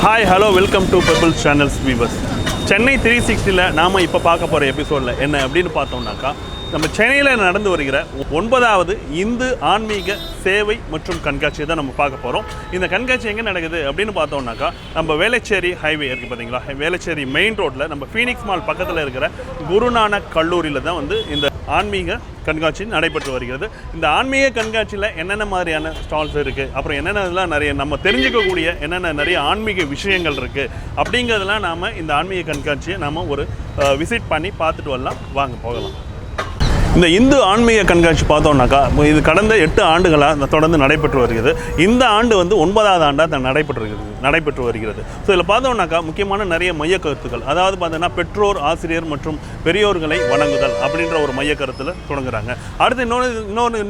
Hi hello welcome to purple channels viewers. Chennai 360ல் நாம் இப்போ பார்க்க போகிற எபிசோடில் என்ன அப்படின்னு பார்த்தோம்னாக்கா, நம்ம சென்னையில் நடந்து வருகிற 9வது இந்து ஆன்மீக சேவை மற்றும் கண்காட்சியை தான் நம்ம பார்க்க போகிறோம். இந்த கண்காட்சி எங்கே நடக்குது அப்படின்னு பார்த்தோம்னாக்கா, நம்ம வேளச்சேரி ஹைவே இருக்குது பார்த்தீங்களா, வேளச்சேரி மெயின் ரோட்டில் நம்ம ஃபீனிக்ஸ் மால் பக்கத்தில் இருக்கிற குருநானக் கல்லூரியில் தான் வந்து இந்த ஆன்மீக கண்காட்சி நடைபெற்று வருகிறது. இந்த ஆன்மீக கண்காட்சியில் என்னென்ன மாதிரியான ஸ்டால்ஸ் இருக்குது, அப்புறம் என்னென்னலாம் நிறைய நம்ம தெரிஞ்சுக்கக்கூடிய என்னென்ன நிறைய ஆன்மீக விஷயங்கள் இருக்குது அப்படிங்கிறதெல்லாம் நாம் இந்த ஆன்மீக கண்காட்சியை நாம் ஒரு விசிட் பண்ணி பார்த்துட்டு வரலாம். வாங்க போகலாம். இந்த இந்து ஆன்மீக கண்காட்சி பார்த்தோம்னாக்கா, இது கடந்த 8 ஆண்டுகளாக தொடர்ந்து நடைபெற்று வருகிறது. இந்த ஆண்டு வந்து 9வது ஆண்டாக நடைபெற்று வருகிறது. ஸோ இதில் பார்த்தோம்னாக்கா முக்கியமான நிறைய மைய கருத்துக்கள், அதாவது பார்த்தீங்கன்னா பெற்றோர், ஆசிரியர் மற்றும் பெரியோர்களை வணங்குதல் அப்படின்ற ஒரு மைய கருத்தில் தொடங்குறாங்க. அடுத்து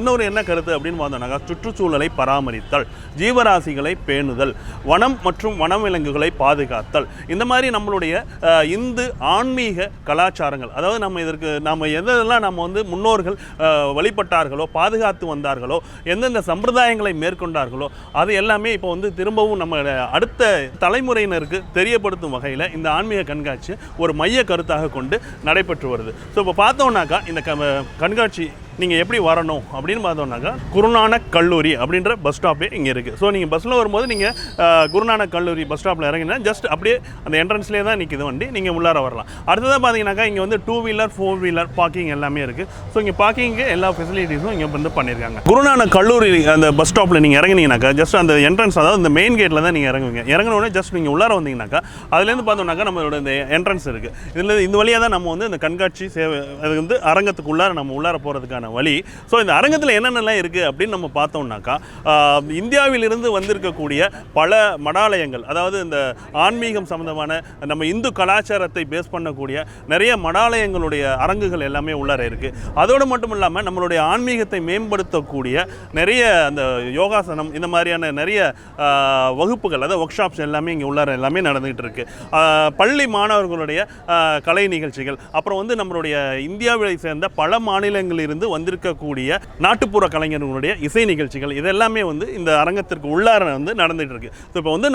இன்னொரு என்ன கருத்து அப்படின்னு பார்த்தோம்னாக்கா, சுற்றுச்சூழலை பராமரித்தல், ஜீவராசிகளை பேணுதல், வனம் மற்றும் வனவிலங்குகளை பாதுகாத்தல். இந்த மாதிரி நம்மளுடைய இந்து ஆன்மீக கலாச்சாரங்கள், அதாவது நம்ம எதெல்லாம் நம்ம வந்து முன்னோர்கள் வழிபட்டார்களோ, பாதுகாத்து வந்தார்களோ, எந்தெந்த சம்பிரதாயங்களை மேற்கொண்டார்களோ, அது எல்லாமே இப்போ வந்து திரும்பவும் நம்ம அடுத்த தலைமுறையினருக்கு தெரியப்படுத்தும் வகையில் இந்த ஆன்மீக கண்காட்சி ஒரு மைய கருத்தாக கொண்டு நடைபெற்று வருது. ஸோ இப்போ பார்த்தோம்னாக்கா, இந்த கண்காட்சி நீங்கள் எப்படி வரணும் அப்படின்னு பார்த்தோம்னாக்கா, குருநானக் கல்லூரி அப்படின்ற பஸ் ஸ்டாப்பே இங்கே இருக்குது. ஸோ நீங்கள் பஸ்ஸில் வரும்போது நீங்கள் குருநானக் கல்லூரி பஸ் ஸ்டாப்பில் இறங்கினா ஜஸ்ட் அப்படியே அந்த என்ட்ரன்ஸ்லேயே தான் நிற்கிது வண்டி, நீங்கள் உள்ளார வரலாம். அடுத்ததாக பார்த்தீங்கன்னாக்கா, இங்கே வந்து 2 வீலர் 4 வீலர் பார்க்கிங் எல்லாமே இருக்குது. ஸோ இங்கே பார்க்கிங்கு எல்லா ஃபெசிலிட்டிஸும் இங்கே வந்து பண்ணியிருக்காங்க. குருநானக் கல்லூரி அந்த பஸ் ஸ்டாப்பில் நீங்கள் இறங்கினீங்கன்னாக்கா, ஜஸ்ட் அந்த என்ட்ரன்ஸ், அதாவது இந்த மெயின் கேட்டில் தான் நீங்கள் இறங்குவீங்க. இறங்கினோடனே ஜஸ்ட் நீங்கள் உள்ளார வந்தீங்கன்னாக்கா, அதுலேருந்து பார்த்தோம்னாக்கா நம்மளோட இந்த என்ட்ரன்ஸ் இருக்குது. இதில் இந்த வழியாக தான் நம்ம வந்து இந்த கண்காட்சி சேவை, அது வந்து அரங்கத்துக்கு நம்ம உள்ளார போகிறதுக்கான வழி. ஸோ இந்த அரங்கத்தில் என்னென்னலாம் இருக்குது அப்படின்னு நம்ம பார்த்தோம்னாக்கா, இந்தியாவிலிருந்து வந்திருக்கக்கூடிய பல மடாலயங்கள், அதாவது இந்த ஆன்மீகம் சம்மந்தமான நம்ம இந்து கலாச்சாரத்தை பேஸ் பண்ணக்கூடிய நிறைய மடாலயங்களுடைய அரங்குகள் எல்லாமே உள்ளார இருக்குது. அதோடு மட்டும் இல்லாமல் நம்மளுடைய ஆன்மீகத்தை மேம்படுத்தக்கூடிய நிறைய அந்த யோகாசனம், இந்த மாதிரியான நிறைய வகுப்புகள், அதாவது ஒர்க் ஷாப்ஸ் எல்லாமே இங்கே உள்ளார எல்லாமே நடந்துகிட்டு இருக்குது. பள்ளி மாணவர்களுடைய கலை நிகழ்ச்சிகள், அப்புறம் வந்து நம்மளுடைய இந்தியாவை சேர்ந்த பல மாநிலங்களிலிருந்து வந்திருக்கக்கூடிய நாட்டுப்புற கலைஞர்களுடைய இசை நிகழ்ச்சிகள், இதெல்லாமே வந்து இந்த அரங்கத்திற்கு உள்ளார வந்து நடந்துகிட்டு இருக்கு. ஸோ இப்போ வந்து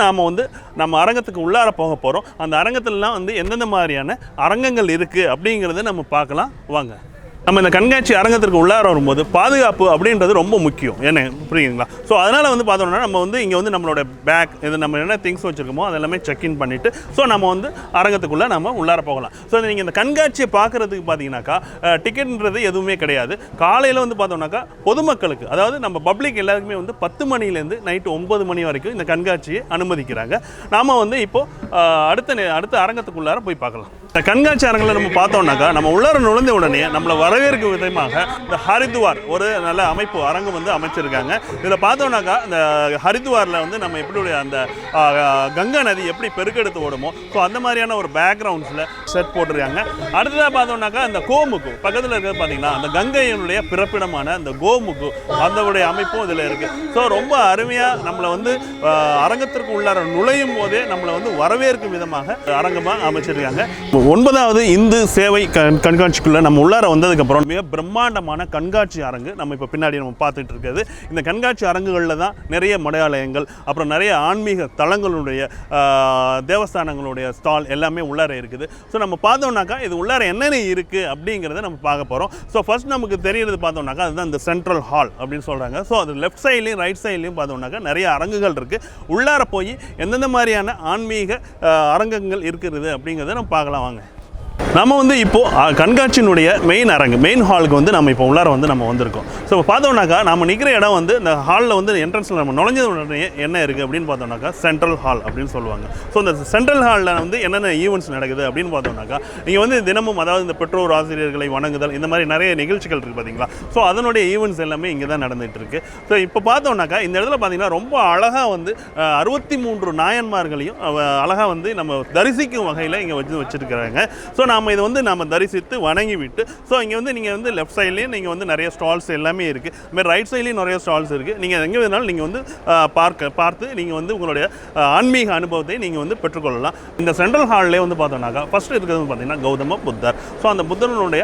நம்ம அரங்கத்துக்கு உள்ளார போக போகிறோம். அந்த அரங்கத்திலலாம் வந்து எந்தெந்த மாதிரியான அரங்கங்கள் இருக்குது அப்படிங்கிறத நம்ம பார்க்கலாம் வாங்க. நம்ம இந்த கண்காட்சி அரங்கத்திற்கு உள்ளார வரும்போது பாதுகாப்பு அப்படின்றது ரொம்ப முக்கியம், என்ன புரியுதுங்களா? ஸோ அதனால் வந்து பார்த்தோம்னா, நம்ம வந்து இங்கே வந்து நம்மளோட பேக், இது நம்ம என்ன திங்ஸ் வச்சுருக்கோமோ அதெல்லாமே செக்இன் பண்ணிவிட்டு ஸோ நம்ம வந்து அரங்கத்துக்குள்ளே நம்ம உள்ளார போகலாம். ஸோ நீங்கள் இந்த கண்காட்சியை பார்க்குறதுக்கு பார்த்தீங்கன்னாக்கா டிக்கெட்ன்றது எதுவுமே கிடையாது. காலையில் வந்து பார்த்தோம்னாக்கா பொதுமக்களுக்கு, அதாவது நம்ம பப்ளிக் எல்லாருக்குமே வந்து 10 மணிலேருந்து நைட்டு 9 மணி வரைக்கும் இந்த கண்காட்சியை அனுமதிக்கிறாங்க. நாம் வந்து இப்போது அடுத்த அரங்கத்துக்குள்ளார போய் பார்க்கலாம். இந்த கண்காட்சி அரங்கில் நம்ம பார்த்தோம்னாக்கா, நம்ம உள்ளார நுழைந்த உடனே நம்மளை வரவேற்கும் விதமாக இந்த ஹரித்வார் ஒரு நல்ல அமைப்பு அரங்கம் வந்து அமைச்சிருக்காங்க. இதில் பார்த்தோம்னாக்கா, இந்த ஹரித்வாரில் வந்து நம்ம எப்படி அந்த கங்கா நதி எப்படி பெருக்கெடுத்து ஓடுமோ, ஸோ அந்த மாதிரியான ஒரு பேக்ரவுண்ட்ஸில் செட் போட்டிருக்காங்க. அடுத்ததாக பார்த்தோம்னாக்கா, இந்த கோமுக்கு பக்கத்தில் இருக்கிறது பார்த்தீங்கன்னா, அந்த கங்கையினுடைய பிறப்பிடமான அந்த கோமுக்கு அதோடைய அமைப்பும் இதில் இருக்குது. ஸோ ரொம்ப அருமையாக நம்மளை வந்து அரங்கத்திற்கு உள்ளார நுழையும் போதே நம்மளை வந்து வரவேற்கும் விதமாக அரங்கமாக அமைச்சிருக்காங்க. 9வது இந்து சேவை கண்காட்சிக்குள்ளே நம்ம உள்ளார வந்ததுக்கப்புறம் மிக பிரம்மாண்டமான கண்காட்சி அரங்கு நம்ம இப்போ பின்னாடி நம்ம பார்த்துட்டு இருக்கிறது. இந்த கண்காட்சி அரங்குகளில் தான் நிறைய மடாலயங்கள், அப்புறம் நிறைய ஆன்மீக தலங்களுடைய தேவஸ்தானங்களுடைய ஸ்டால் எல்லாமே உள்ளார இருக்குது. ஸோ நம்ம பார்த்தோம்னாக்கா, இது உள்ளார என்னென்ன இருக்குது அப்படிங்கிறத நம்ம பார்க்க போகிறோம். ஸோ ஃபர்ஸ்ட் நமக்கு தெரிகிறது பார்த்தோம்னாக்கா, அதுதான் இந்த சென்ட்ரல் ஹால் அப்படின்னு சொல்கிறாங்க. ஸோ அது லெஃப்ட் சைட்லேயும் ரைட் சைட்லேயும் பார்த்தோம்னாக்கா நிறைய அரங்குகள் இருக்குது. உள்ளார போய் எந்தெந்த மாதிரியான ஆன்மீக அரங்கங்கள் இருக்கிறது அப்படிங்கிறத நம்ம பார்க்கலாம் வாங்க. நம்ம வந்து இப்போது கண்காட்சியினுடைய மெயின் ஹாலுக்கு வந்து நம்ம இப்போ உள்ளார வந்து நம்ம வந்திருக்கோம். ஸோ இப்போ பார்த்தோம்னாக்கா, நம்ம நிற்கிற இடம் வந்து இந்த ஹாலில் வந்து என்ட்ரன்ஸில் நம்ம நுழைஞ்சது உடனே என்ன இருக்குது அப்படின்னு பார்த்தோம்னாக்கா, சென்ட்ரல் ஹால் அப்படின்னு சொல்லுவாங்க. ஸோ இந்த சென்ட்ரல் ஹாலில் வந்து என்னென்ன ஈவெண்ட்ஸ் நடக்குது அப்படின்னு பார்த்தோம்னாக்கா, நீங்கள் வந்து தினமும், அதாவது இந்த பெற்றோர் ஆசிரியர்களை வணங்குதல், இந்த மாதிரி நிறைய நிகழ்ச்சிகள் இருக்குது பார்த்தீங்களா. ஸோ அதனுடைய ஈவெண்ட்ஸ் எல்லாமே இங்கே தான் நடந்துகிட்டு இருக்குது. ஸோ இப்போ பார்த்தோம்னாக்கா, இந்த இடத்துல பார்த்தீங்கன்னா ரொம்ப அழகாக வந்து 63 நாயன்மார்களையும் அழகாக வந்து நம்ம தரிசிக்கும் வகையில் இங்கே வச்சுருக்கிறாங்க. ஸோ நாம் இதை வந்து நம்ம தரிசித்து வணங்கி விட்டு ஸோ இங்கே வந்து நீங்கள் வந்து லெஃப்ட் சைட்லேயும் நீங்கள் வந்து நிறைய ஸ்டால்ஸ் எல்லாமே இருக்குது, அதுமாதிரி ரைட் சைட்லேயும் நிறைய ஸ்டால்ஸ் இருக்குது. நீங்கள் எங்கே வேணாலும் நீங்கள் வந்து பார்த்து நீங்கள் வந்து உங்களுடைய ஆன்மீக அனுபவத்தை நீங்கள் வந்து பெற்றுக்கொள்ளலாம். இந்த சென்ட்ரல் ஹால்லே வந்து பார்த்தோம்னாக்கா ஃபஸ்ட்டு இருக்கிறது பார்த்தீங்கன்னா கௌதம புத்தர். ஸோ அந்த புத்தனுடைய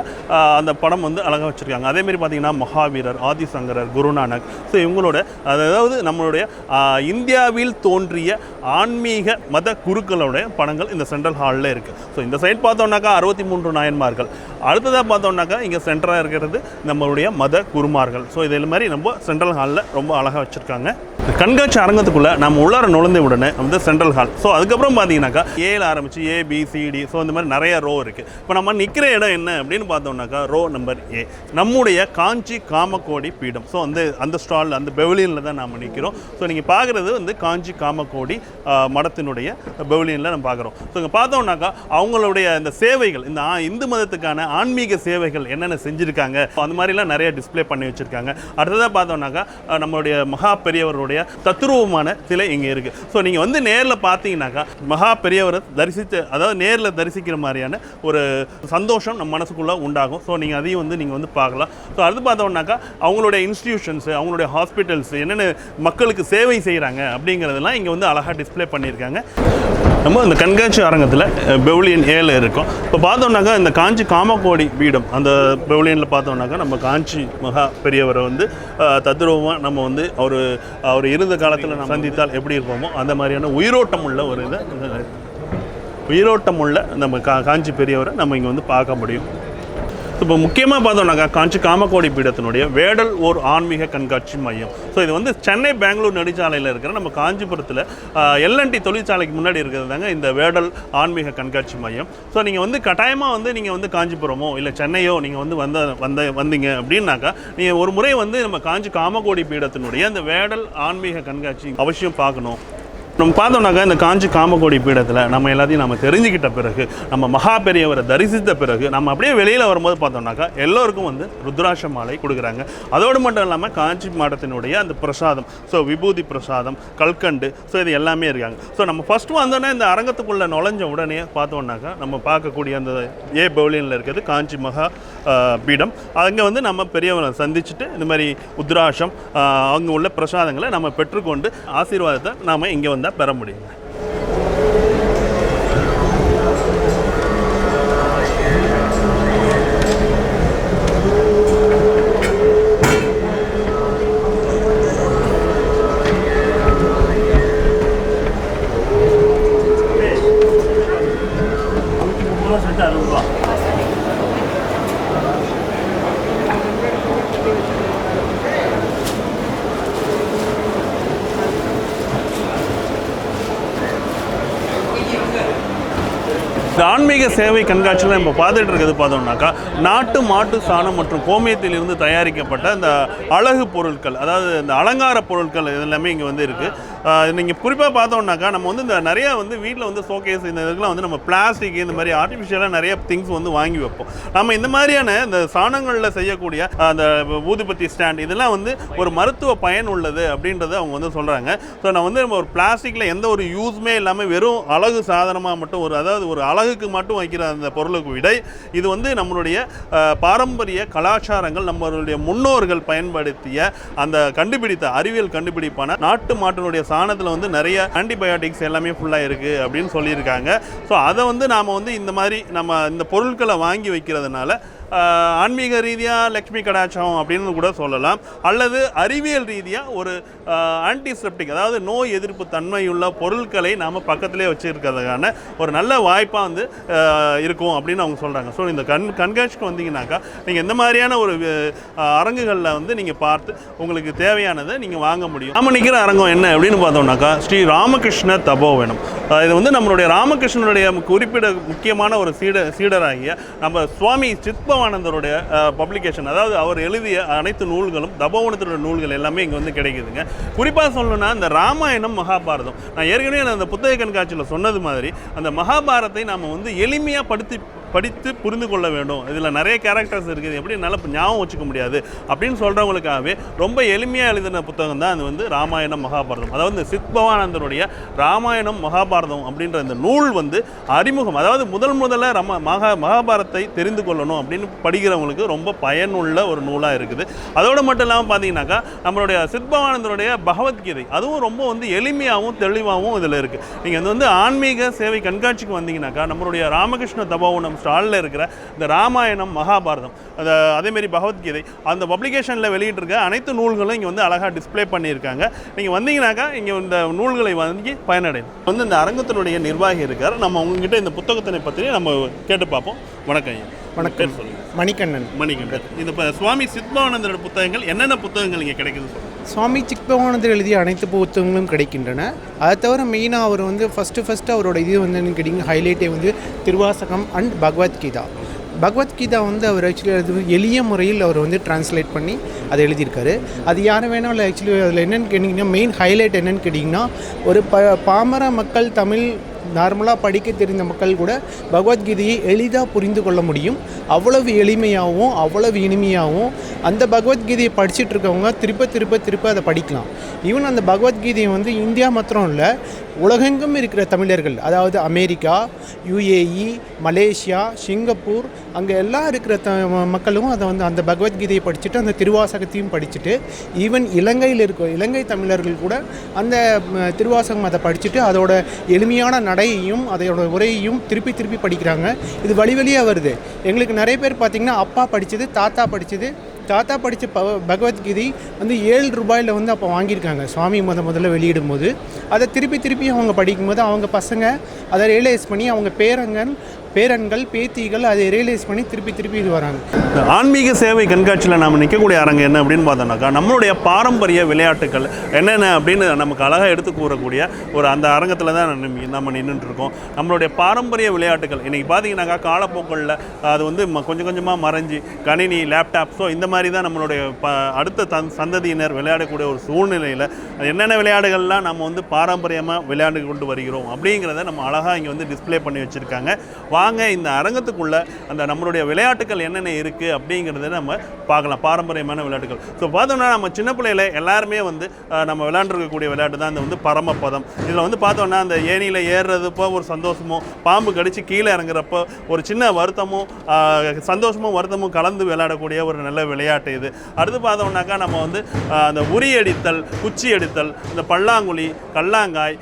அந்த படம் வந்து அழகாக வச்சுருக்காங்க. அதேமாதிரி பார்த்தீங்கன்னா மகாவீரர், ஆதிசங்கரர், குருநானக், ஸோ இவங்களோட அதாவது நம்மளுடைய இந்தியாவில் தோன்றிய ஆன்மீக மத குருக்களுடைய படங்கள் இந்த சென்ட்ரல் ஹாலில் இருக்குது. ஸோ இந்த சைட் பார்த்தோம்னாக்கா 63 நாயன்மார்கள், அடுத்ததாக பார்த்தோம்னாக்கா இங்கே சென்டராக இருக்கிறது நம்மளுடைய மத குருமார்கள். ஸோ இது மாதிரி நம்ம சென்ட்ரல் ஹாலில் ரொம்ப அழகாக வச்சுருக்காங்க. கண்காட்சி அரங்கத்துக்குள்ளே நம்ம உள்ளார நுழைந்த உடனே வந்து சென்ட்ரல் ஹால். ஸோ அதுக்கப்புறம் பார்த்தீங்கன்னாக்கா ஏல ஆரம்பிச்சு ABCD, ஸோ இந்த மாதிரி நிறைய ரோ இருக்குது. இப்போ நம்ம நிற்கிற இடம் என்ன அப்படின்னு பார்த்தோம்னாக்கா ரோ நம்பர் A, நம்முடைய காஞ்சி காமகோடி பீடம். ஸோ அந்த ஸ்டால் அந்த பெவிலியனில் தான் நம்ம நிற்கிறோம். ஸோ நீங்கள் பார்க்குறது வந்து காஞ்சி காமகோடி மடத்தினுடைய பெவிலியனில் நம்ம பார்க்குறோம். ஸோ இங்கே பார்த்தோம்னாக்கா அவங்களுடைய இந்த சேவைகள், இந்த இந்து மதத்துக்கான ஆன்மீக சேவைகள் என்னென்ன செஞ்சுருக்காங்க அந்த மாதிரிலாம் நிறைய டிஸ்பிளே பண்ணி வச்சுருக்காங்க. அடுத்ததாக பார்த்தோம்னாக்கா நம்மளுடைய மகா பெரியவருடைய தத்துருவமான சிலை இங்கே இருக்குது. ஸோ நீங்கள் வந்து நேரில் பார்த்தீங்கன்னாக்கா மகா பெரியவரை அதாவது நேரில் தரிசிக்கிற மாதிரியான ஒரு சந்தோஷம் நம்ம மனசுக்குள்ளே உண்டாகும். ஸோ நீங்கள் அதையும் வந்து நீங்கள் வந்து பார்க்கலாம். ஸோ அடுத்து பார்த்தோம்னாக்கா அவங்களுடைய இன்ஸ்டிடியூஷன்ஸு, அவங்களுடைய ஹாஸ்பிட்டல்ஸ் என்னென்ன மக்களுக்கு சேவை செய்கிறாங்க அப்படிங்கிறதெல்லாம் இங்கே வந்து அழகாக டிஸ்பிளே பண்ணியிருக்காங்க. நம்ம இந்த கண்காட்சி அரங்கத்தில் பெவிலியன் ஏல இருக்கும். இப்போ பார்த்தோம்னாக்கா இந்த காஞ்சி காமகோடி பீடம் அந்த பெவிலியனில் பார்த்தோம்னாக்கா நம்ம காஞ்சி மகா பெரியவரை வந்து தத்ரூபமாக நம்ம வந்து அவர் இருந்த காலத்தில் நம்ம சந்தித்தால் எப்படி இருப்போமோ அந்த மாதிரியான உயிரோட்டம் உள்ள நம்ம காஞ்சி பெரியவரை நம்ம இங்கே வந்து பார்க்க முடியும். இப்போ முக்கியமாக பார்த்தோம்னாக்கா காஞ்சி காமகோடி பீடத்தினுடைய வேடல் ஓர் ஆன்மீக கண்காட்சி மையம். ஸோ இது வந்து சென்னை பெங்களூர் நெடுஞ்சாலையில் இருக்கிற நம்ம காஞ்சிபுரத்தில் LNT தொழிற்சாலைக்கு முன்னாடி இருக்கிறதாங்க இந்த வேடல் ஆன்மீக கண்காட்சி மையம். ஸோ நீங்கள் வந்து கட்டாயமாக வந்து நீங்கள் வந்து காஞ்சிபுரமோ இல்லை சென்னையோ நீங்கள் வந்து வந்தீங்க அப்படின்னாக்கா நீங்கள் ஒரு முறை வந்து நம்ம காஞ்சி காமகோடி பீடத்தினுடைய அந்த வேடல் ஆன்மீக கண்காட்சி அவசியம் பார்க்கணும். நம்ம பார்த்தோம்னாக்கா இந்த காஞ்சி காமகோடி பீடத்தில் நம்ம எல்லாத்தையும் நம்ம தெரிஞ்சுக்கிட்ட பிறகு, நம்ம மகா பெரியவரை தரிசித்த பிறகு நம்ம அப்படியே வெளியில் வரும்போது பார்த்தோம்னாக்கா எல்லோருக்கும் வந்து ருத்ராட்ச மாலை கொடுக்குறாங்க. அதோடு மட்டும் இல்லாமல் காஞ்சி மடத்தினுடைய அந்த பிரசாதம், ஸோ விபூதி பிரசாதம், கல்கண்டு, ஸோ இது எல்லாமே இருக்காங்க. ஸோ நம்ம ஃபஸ்ட்டு வந்தோடனே இந்த அரங்கத்துக்குள்ளே நுழைஞ்ச உடனே பார்த்தோம்னாக்கா நம்ம பார்க்கக்கூடிய அந்த பெவிலியனில் இருக்கிறது காஞ்சி மகா பீடம். அங்கே வந்து நம்ம பெரியவரை சந்திச்சுட்டு இந்த மாதிரி உத்ராட்சம் அங்கே உள்ள பிரசாதங்களை நம்ம பெற்றுக்கொண்டு ஆசீர்வாதத்தை நாம் இங்கே வந்தால் பெற முடியும். இந்த ஆன்மீக சேவை கண்காட்சியில் நம்ம பார்த்துட்டு இருக்கிறது பார்த்தோம்னாக்கா நாட்டு மாட்டு சாணம் மற்றும் கோமியத்திலிருந்து தயாரிக்கப்பட்ட இந்த அழகு பொருட்கள், அதாவது இந்த அலங்கார பொருட்கள் எல்லாமே இங்கே வந்து இருக்குது. நீங்கள் குறிப்பாக பார்த்தோம்னாக்கா நம்ம வந்து இந்த நிறையா வந்து வீட்டில் வந்து ஷோகேஸ் இந்த இதுக்கெலாம் வந்து நம்ம பிளாஸ்டிக் இந்த மாதிரி ஆர்டிஃபிஷியலாக நிறைய திங்ஸ் வந்து வாங்கி வைப்போம். நம்ம இந்த மாதிரியான இந்த சாணங்களில் செய்யக்கூடிய அந்த ஊதுபத்தி ஸ்டாண்ட் இதெல்லாம் வந்து ஒரு மருத்துவ பயன் உள்ளது அப்படின்றத அவங்க வந்து சொல்கிறாங்க. ஸோ நான் வந்து நம்ம ஒரு பிளாஸ்டிக்கில் எந்த ஒரு யூஸுமே இல்லாமல் வெறும் அழகு சாதனமாக மட்டும் அதாவது ஒரு அழகுக்கு மட்டும் வைக்கிற அந்த பொருளுக்கு விட இது வந்து நம்மளுடைய பாரம்பரிய கலாச்சாரங்கள், நம்மளுடைய முன்னோர்கள் பயன்படுத்திய அந்த கண்டுபிடித்த அறிவியல் கண்டுபிடிப்பான நாட்டு மாட்டினுடைய சாணத்தில் வந்து நிறைய ஆன்டிபயோட்டிக்ஸ் எல்லாமே ஃபுல்லாக இருக்குது அப்படின்னு சொல்லியிருக்காங்க. ஸோ அதை வந்து நாம் வந்து இந்த மாதிரி நம்ம இந்த பொருட்களை வாங்கி வைக்கிறதுனால ஆன்மீக ரீதியாக லக்ஷ்மி கடாட்சம் அப்படின்னு கூட சொல்லலாம், அல்லது அறிவியல் ரீதியாக ஒரு ஆன்டிசெப்டிக், அதாவது நோய் எதிர்ப்பு தன்மையுள்ள பொருட்களை நாம் பக்கத்திலே வச்சுருக்கிறதுக்கான ஒரு நல்ல வாய்ப்பாக வந்து இருக்கும் அப்படின்னு அவங்க சொல்கிறாங்க. ஸோ இந்த கண்காட்சிக்கு வந்தீங்கன்னாக்கா நீங்கள் இந்த மாதிரியான ஒரு அரங்குகளில் வந்து நீங்கள் பார்த்து உங்களுக்கு தேவையானதை நீங்கள் வாங்க முடியும். நம்ம நிற்கிற அரங்கம் என்ன அப்படின்னு பார்த்தோம்னாக்கா ஸ்ரீ ராமகிருஷ்ண தபோவனம். இது வந்து நம்மளுடைய ராமகிருஷ்ணனுடைய குறிப்பிட முக்கியமான ஒரு சீடராகிய நம்ம சுவாமி சித்பவானந்தருடைய பப்ளிகேஷன், அதாவது அவர் எழுதிய அனைத்து நூல்களும் தபோவனத்தினுடைய நூல்கள் எல்லாமே இங்கே வந்து கிடைக்குதுங்க. குறிப்பாக சொல்லணும்னா இந்த ராமாயணம் மகாபாரதம், நான் ஏற்கனவே அந்த புத்தக கண்காட்சியில் சொன்னது மாதிரி அந்த மகாபாரத்தை நாம் வந்து எளிமையாக படித்து புரிந்து கொள்ள வேண்டும், இதில் நிறைய கேரக்டர்ஸ் இருக்குது, எப்படி நல்லா ஞாபகம் வச்சுக்க முடியாது அப்படின்னு சொல்கிறவங்களுக்காகவே ரொம்ப எளிமையாக எழுதின புத்தகம் தான் அது வந்து ராமாயணம் மகாபாரதம். அதாவது இந்த சித்பவானந்தருடைய ராமாயணம் மகாபாரதம் அப்படின்ற இந்த நூல் வந்து அறிமுகம், அதாவது முதல்ல மகாபாரதத்தை தெரிந்து கொள்ளணும் அப்படின்னு படிக்கிறவங்களுக்கு ரொம்ப பயனுள்ள ஒரு நூலாக இருக்குது. அதோடு மட்டும் இல்லாமல் பார்த்தீங்கன்னாக்கா நம்மளுடைய சித்பவானந்தருடைய பகவத்கீதை அதுவும் ரொம்ப வந்து எளிமையாகவும் தெளிவாகவும் இதில் இருக்குது. நீங்கள் வந்து ஆன்மீக சேவை கண்காட்சிக்கு வந்தீங்கன்னாக்கா நம்மளுடைய ராமகிருஷ்ண தபோவனம் ஸ்டாலில் இருக்கிற இந்த ராமாயணம் மகாபாரதம் அதேமாரி பகவத்கீதை அந்த பப்ளிகேஷனில் வெளியிட்டிருக்க அனைத்து நூல்களும் இங்கே வந்து அழகாக டிஸ்பிளே பண்ணியிருக்காங்க. நீங்கள் வந்தீங்கன்னாக்கா இங்கே இந்த நூல்களை வாங்கி பயனடையும். வந்து இந்த அரங்கத்தினுடைய நிர்வாகி இருக்கார், நம்ம உங்ககிட்ட இந்த புத்தகத்தினை பற்றி நம்ம கேட்டு பார்ப்போம். வணக்கம் ஐயா. வணக்கம். சொல்லுங்கள். மணிகண்ணன். இந்த சுவாமி சித்பவானந்தரோட புத்தகங்கள் என்னென்ன புத்தகங்கள் இங்கே கிடைக்குது சொல்லுங்கள். சுவாமி சித்பவானந்தர் எழுதிய அனைத்து புத்தகங்களும் கிடைக்கின்றன. அதை தவிர மெயினாக அவர் வந்து ஃபஸ்ட்டு அவரோட இது வந்து கேட்டிங்க ஹைலைட்டே வந்து திருவாசகம் அண்ட் பகவத்கீதா. பகவத்கீதா வந்து அவர் ஆக்சுவலி அது எளிய முறையில் அவர் வந்து டிரான்ஸ்லேட் பண்ணி அதை எழுதியிருக்காரு. அது யார் வேணாலும் ஆக்சுவலி அதில் என்னென்னு கேட்டிங்கன்னா மெயின் ஹைலைட் என்னென்னு கேட்டிங்கன்னா ஒரு பாமர மக்கள் தமிழ் நார்மலாக படிக்க தெரிந்த மக்கள் கூட பகவத்கீதையை எளிதாக புரிந்து கொள்ள முடியும். அவ்வளவு எளிமையாகவும் அவ்வளவு இனிமையாகவும் அந்த பகவத்கீதையை படிச்சுட்டு இருக்கவங்க திருப்ப அதை படிக்கலாம். ஈவன் அந்த பகவத்கீதையை வந்து இந்தியா மாத்திரம் இல்லை, உலகெங்கும் இருக்கிற தமிழர்கள், அதாவது அமெரிக்கா, UAE, மலேசியா, சிங்கப்பூர், அங்கே எல்லாம் இருக்கிற மக்களும் அதை வந்து அந்த பகவத்கீதையை படிச்சுட்டு அந்த திருவாசகத்தையும் படிச்சுட்டு ஈவன் இலங்கையில் இருக்க இலங்கை தமிழர்கள் கூட அந்த திருவாசகம் அதை படிச்சுட்டு அதோட எளிமையான நடையையும் அதோட உரையையும் திருப்பி படிக்கிறாங்க. இது வழியாக வருது. எங்களுக்கு நிறைய பேர் பார்த்திங்கன்னா அப்பா படித்தது, தாத்தா படித்த பகவத்கீதை வந்து 7 ரூபாயில் வந்து அப்போ வாங்கியிருக்காங்க சுவாமி முதல்ல வெளியிடும் போது. அதை திருப்பி அவங்க படிக்கும்போது அவங்க பசங்க அதை ரியலைஸ் பண்ணி அவங்க பேரன்கள் பேத்திகள் அதை ரியலைஸ் பண்ணி திருப்பி இது வராங்க. ஆன்மீக சேவை கண்காட்சியில் நாம் நிற்கக்கூடிய அரங்கம் என்ன அப்படின்னு பார்த்தோம்னாக்கா நம்மளுடைய பாரம்பரிய விளையாட்டுகள் என்னென்ன அப்படின்னு நமக்கு அழகாக எடுத்து கூறக்கூடிய ஒரு அந்த அரங்கத்தில் தான் நம்ம நின்றுட்டுருக்கோம். நம்மளுடைய பாரம்பரிய விளையாட்டுகள் இன்றைக்கி பார்த்தீங்கன்னாக்கா காலப்போக்களில் அது வந்து கொஞ்சமாக மறைஞ்சி கணினி, லேப்டாப், ஸோ இந்த மாதிரி தான் நம்மளுடைய அடுத்த சந்ததியினர் விளையாடக்கூடிய ஒரு சூழ்நிலையில் என்னென்ன விளையாட்டுகள்லாம் நம்ம வந்து பாரம்பரியமாக விளையாண்டு கொண்டு வருகிறோம் அப்படிங்கிறத நம்ம அழகாக இங்கே வந்து டிஸ்பிளே பண்ணி வச்சுருக்காங்க. வாங்க இந்த அரங்கத்துக்குள்ளே அந்த நம்மளுடைய விளையாட்டுகள் என்னென்ன இருக்குது அப்படிங்கிறத நம்ம பார்க்கலாம், பாரம்பரியமான விளையாட்டுகள். ஸோ பார்த்தோம்னா நம்ம சின்ன பிள்ளையில் எல்லாருமே வந்து நம்ம விளையாண்டுருக்கக்கூடிய விளையாட்டு தான் இந்த வந்து பரமபதம். இதில் வந்து பார்த்தோன்னா அந்த ஏணியில் ஏறுறதுப்போ ஒரு சந்தோஷமும், பாம்பு கடித்து கீழே இறங்குறப்போ ஒரு சின்ன வருத்தமும் சந்தோஷமும் வருத்தமும் கலந்து விளையாடக்கூடிய ஒரு நல்ல விளையாட்டு இது. அடுத்து பார்த்தோம்னாக்கா நம்ம வந்து அந்த உரி அடித்தல், குச்சி அடித்தல், இந்த பல்லாங்குழி, கல்லாங்காய்,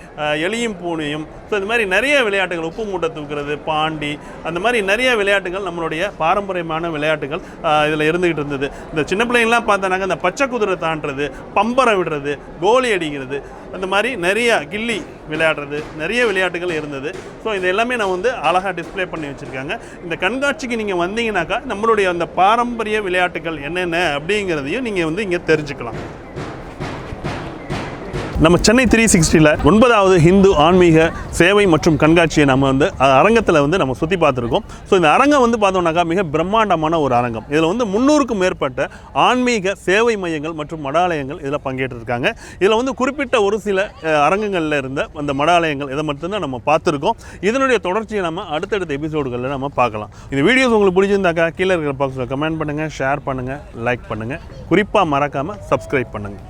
எலியும் பூனையும், ஸோ இந்த மாதிரி நிறைய விளையாட்டுகள், உப்பு மூட்டை தூக்குறது, பாண்டி, அந்த மாதிரி நிறைய விளையாட்டுகள் நம்மளுடைய பாரம்பரியமான விளையாட்டுகள் இதில் இருந்துகிட்டு இருந்தது. இந்த சின்ன பிள்ளைங்கள்லாம் பார்த்தோன்னாக்கா இந்த பச்சை குதிரை தாண்டுறது, பம்பரை விடுறது, கோலி அடிக்கிறது, அந்த மாதிரி நிறைய கில்லி விளையாடுறது, நிறைய விளையாட்டுகள் இருந்தது. ஸோ இது எல்லாமே நான் வந்து அழகாக டிஸ்பிளே பண்ணி வச்சுருக்காங்க. இந்த கண்காட்சிக்கு நீங்கள் வந்தீங்கன்னாக்கா நம்மளுடைய அந்த பாரம்பரிய விளையாட்டுகள் என்னென்ன அப்படிங்கிறதையும் நீங்கள் வந்து இங்கே தெரிஞ்சுக்கலாம். நம்ம சென்னை 360ல் 9வது ஹிந்து ஆன்மீக சேவை மற்றும் கண்காட்சியை நம்ம வந்து அரங்கத்தில் வந்து நம்ம சுற்றி பார்த்துருக்கோம். ஸோ இந்த அரங்கம் வந்து பார்த்தோம்னாக்கா மிக பிரம்மாண்டமான ஒரு அரங்கம். இதில் வந்து 300க்கும் மேற்பட்ட ஆன்மீக சேவை மையங்கள் மற்றும் மடாலயங்கள் இதில் பங்கேற்றிருக்காங்க. இதில் வந்து குறிப்பிட்ட ஒரு சில அரங்கங்களில் இருந்த அந்த மடாலயங்கள் இதை மட்டும்தான் நம்ம பார்த்துருக்கோம். இதனுடைய தொடர்ச்சியை நம்ம அடுத்தடுத்த எபிசோடுகளில் நம்ம பார்க்கலாம். இந்த வீடியோஸ் உங்களுக்கு பிடிச்சிருந்தாக்கா கீழே இருக்கிற பாக்ஸில் கமெண்ட் பண்ணுங்கள், ஷேர் பண்ணுங்கள், லைக் பண்ணுங்கள், குறிப்பாக மறக்காமல் சப்ஸ்கிரைப் பண்ணுங்கள்.